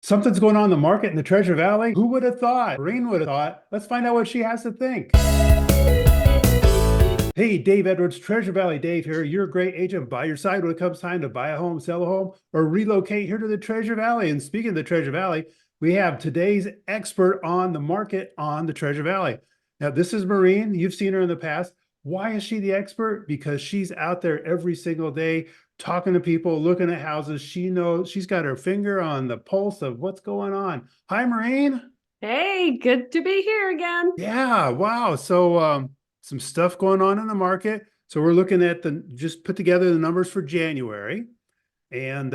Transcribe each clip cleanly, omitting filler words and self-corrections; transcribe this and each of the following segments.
Something's going on in the market in the Treasure Valley. Who would have thought? Mareen would have thought. Let's find out what she has to think. Hey, Dave Edwards, Treasure Valley Dave here. You're a great agent by your side when it comes time to buy a home, sell a home, or relocate here to the Treasure Valley. And speaking of the Treasure Valley, we have today's expert on the market on the Treasure Valley. Now, this is Mareen. You've seen her in the past. Why is she the expert? Because she's out there every single day talking to people, looking at houses. She knows, she's got her finger on the pulse of what's going on. Hi, Mareen. Hey, good to be here again. Yeah, wow. So some stuff going on in the market. So we're looking at just put together the numbers for January. And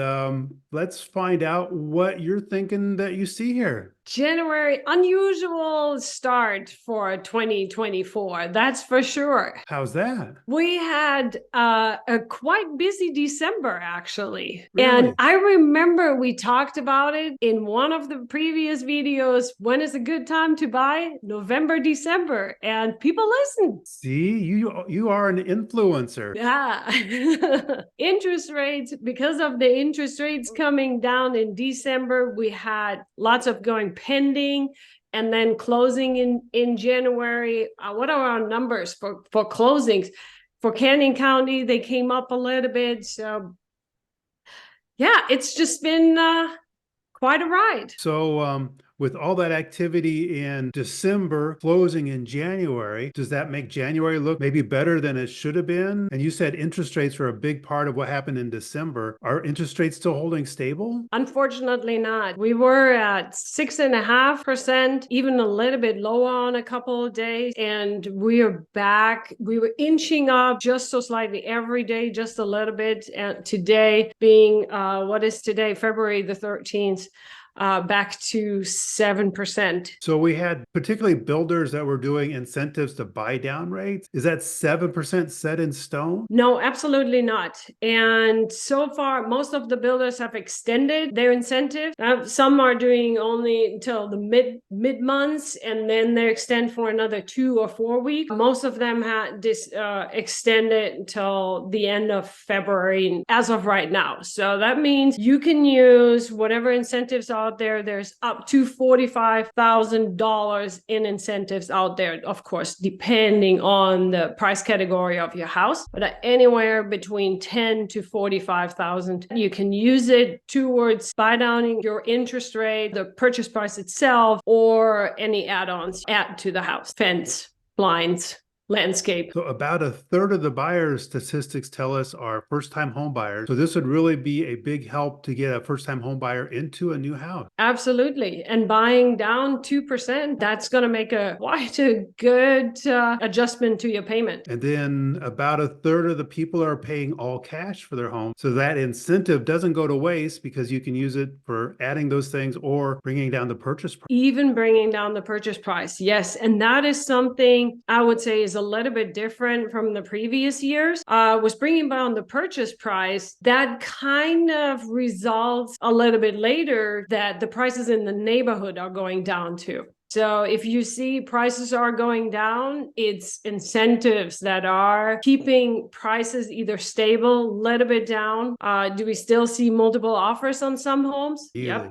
let's find out what you're thinking that you see here. January, unusual start for 2024, that's for sure. How's that? We had a quite busy December, actually. Really? And I remember we talked about it in one of the previous videos. When is a good time to buy? November, December. And people listen. See, you are an influencer. Yeah. Interest rates, because of the interest rates coming down in December, we had lots of going pending and then closing in January. What are our numbers for closings? For Canyon County, they came up a little bit. So yeah, it's just been quite a ride. So with all that activity in December, closing in January, does that make January look maybe better than it should have been? And you said interest rates were a big part of what happened in December. Are interest rates still holding stable? Unfortunately not. We were at 6.5%, even a little bit lower on a couple of days. And we are back. We were inching up just so slightly every day, just a little bit. And today being, what is today? February the 13th. Back to 7%. So we had particularly builders that were doing incentives to buy down rates. Is that 7% set in stone? No, absolutely not. And so far, most of the builders have extended their incentive. Some are doing only until the mid months, and then they extend for another 2 or 4 weeks. Most of them had this extended until the end of February as of right now. So that means you can use whatever incentives are out there. There's up to $45,000 in incentives out there, of course, depending on the price category of your house, but anywhere between 10 to 45,000. You can use it towards buy downing your interest rate, the purchase price itself, or any add-ons add to the house, fence, blinds, landscape. So about a third of the buyers statistics tell us are first-time home buyers. So this would really be a big help to get a first-time home buyer into a new house. Absolutely. And buying down 2%, that's going to make quite a good adjustment to your payment. And then about a third of the people are paying all cash for their home. So that incentive doesn't go to waste because you can use it for adding those things or bringing down the purchase price. Even bringing down the purchase price. Yes. And that is something I would say is a little bit different from the previous years. Was bringing down the purchase price. That kind of results a little bit later that the prices in the neighborhood are going down too. So if you see prices are going down, it's incentives that are keeping prices either stable, a little bit down. Do we still see multiple offers on some homes? Really? Yep.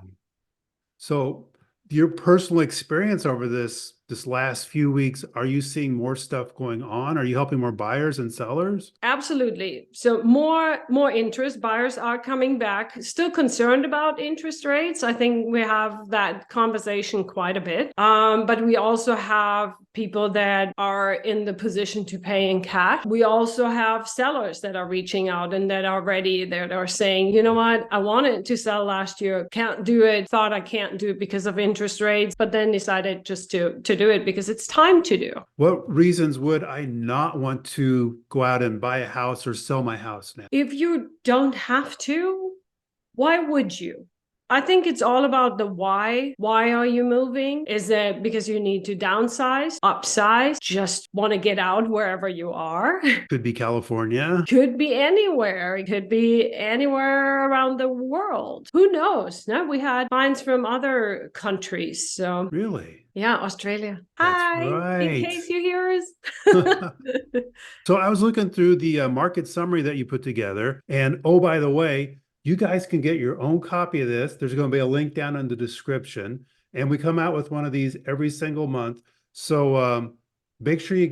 So your personal experience over this last few weeks, are you seeing more stuff going on? Are you helping more buyers and sellers? Absolutely. So more interest. Buyers are coming back. Still concerned about interest rates. I think we have that conversation quite a bit. But we also have people that are in the position to pay in cash. We also have sellers that are reaching out and that are ready, that are saying, you know what, I wanted to sell last year, can't do it, thought I can't do it because of interest rates, but then decided just to do it because it's time to do. What reasons would I not want to go out and buy a house or sell my house now? If you don't have to, why would you? I think it's all about the why. Why are you moving? Is it because you need to downsize, upsize, just want to get out wherever you are? Could be California. Could be anywhere. It could be anywhere around the world. Who knows? No, we had clients from other countries. So Really? yeah, Australia. That's Hi, right. in case you hear us. So I was looking through the market summary that you put together. And oh, by the way, You guys can get your own copy of this. There's going to be a link down in the description, and we come out with one of these every single month. So make sure you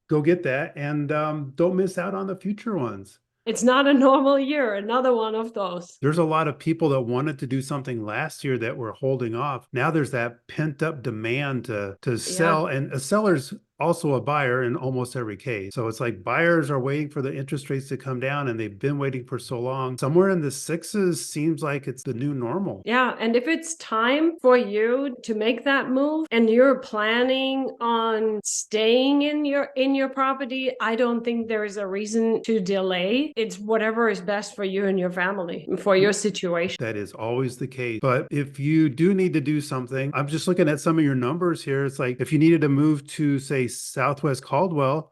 go get that, and don't miss out on the future ones. It's not a normal year, another one of those. There's a lot of people that wanted to do something last year that were holding off. Now there's that pent up demand to Yeah. sell, and a seller's also a buyer in almost every case. So it's like buyers are waiting for the interest rates to come down, and they've been waiting for so long. Somewhere in the sixes seems like it's the new normal. Yeah, and if it's time for you to make that move and you're planning on staying in your property, I don't think there is a reason to delay. It's whatever is best for you and your family, for your situation. That is always the case. But if you do need to do something, I'm just looking at some of your numbers here. It's like if you needed to move to, say, Southwest Caldwell,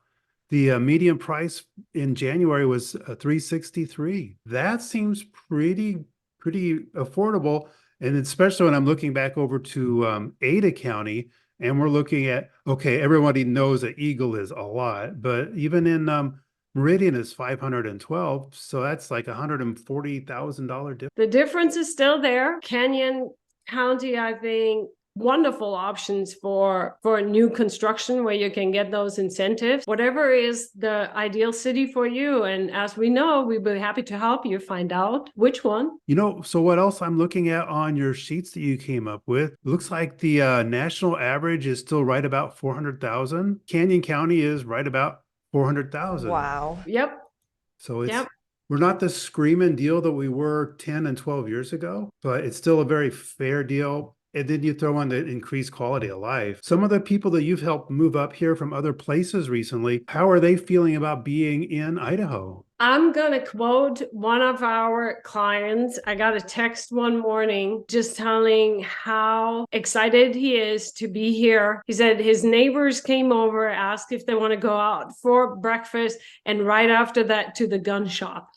the median price in January was 363. That seems pretty affordable. And especially when I'm looking back over to Ada County, and we're looking at, okay, everybody knows that Eagle is a lot, but even in Meridian is 512, so that's like $140,000 difference. The difference is still there. Canyon County, I think, wonderful options for new construction where you can get those incentives. Whatever is the ideal city for you. And as we know, we'd be happy to help you find out which one. You know, so what else I'm looking at on your sheets that you came up with? Looks like the national average is still right about 400,000. Canyon County is right about 400,000. Wow. Yep. So it's Yep. we're not the screaming deal that we were 10 and 12 years ago, but it's still a very fair deal. And then you throw in the increased quality of life. Some of the people that you've helped move up here from other places recently, how are they feeling about being in Idaho? I'm going to quote one of our clients. I got a text one morning just telling how excited he is to be here. He said his neighbors came over, asked if they want to go out for breakfast, and right after that to the gun shop.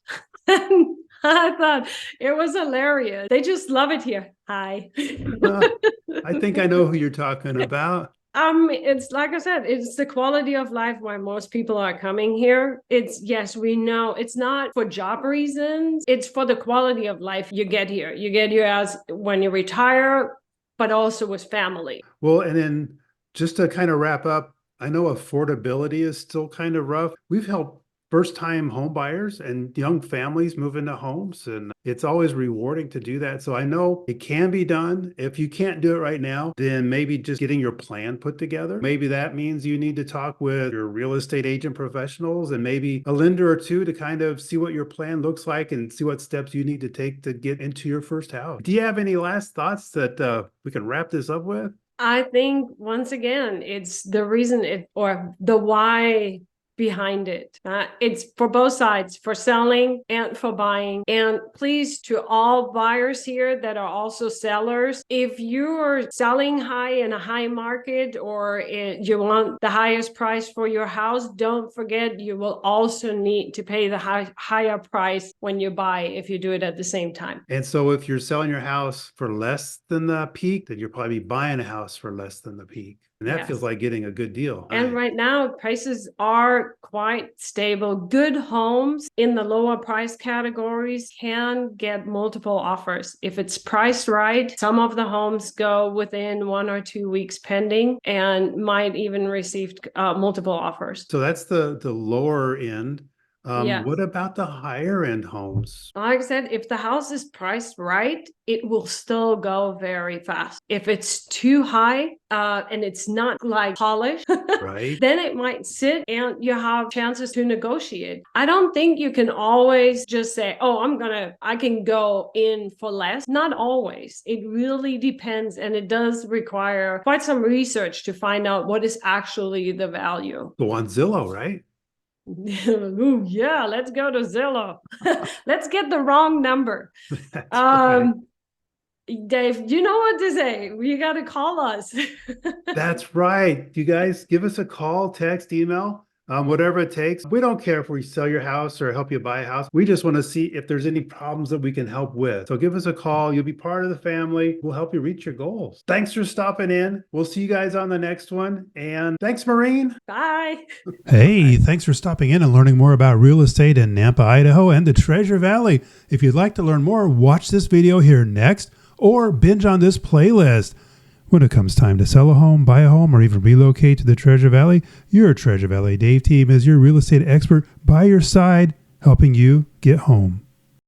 And I thought it was hilarious. They just love it here. Hi. I think I know who you're talking about. It's like I said, it's the quality of life why most people are coming here. It's, yes, we know it's not for job reasons. It's for the quality of life you get here. You get here as when you retire, but also with family. Well, and then just to kind of wrap up, I know affordability is still kind of rough. We've helped first-time home buyers and young families move into homes, and it's always rewarding to do that. So I know it can be done. If you can't do it right now, then maybe just getting your plan put together. Maybe that means you need to talk with your real estate agent professionals and maybe a lender or two to kind of see what your plan looks like and see what steps you need to take to get into your first house. Do you have any last thoughts that we can wrap this up with? I think once again, it's the reason or the why behind it. It's for both sides, for selling and for buying. And please, to all buyers here that are also sellers, if you're selling high in a high market or you want the highest price for your house, don't forget you will also need to pay the higher price when you buy if you do it at the same time. And so if you're selling your house for less than the peak, then you're probably buying a house for less than the peak. And that feels like getting a good deal. And right now, prices are quite stable. Good homes in the lower price categories can get multiple offers. If it's priced right, some of the homes go within 1 or 2 weeks pending and might even receive multiple offers. So that's the lower end. Yeah. What about the higher end homes? Like I said, if the house is priced right, it will still go very fast. If it's too high and it's not like polished, Right? then it might sit and you have chances to negotiate. I don't think you can always just say, oh, I can go in for less. Not always. It really depends. And it does require quite some research to find out what is actually the value. Go on Zillow, right? Ooh, yeah, let's go to Zillow. Let's get the wrong number. That's right. Dave, you know what to say. You got to call us. That's right. You guys give us a call, text, email. whatever it takes. We don't care if we sell your house or help you buy a house. We just want to see if there's any problems that we can help with. So give us a call. You'll be part of the family. We'll help you reach your goals. Thanks for stopping in. We'll see you guys on the next one. And thanks, Mareen. Bye. Hey, thanks for stopping in and learning more about real estate in Nampa, Idaho and the Treasure Valley. If you'd like to learn more, watch this video here next or binge on this playlist. When it comes time to sell a home, buy a home, or even relocate to the Treasure Valley, your Treasure Valley Dave team is your real estate expert by your side, helping you get home.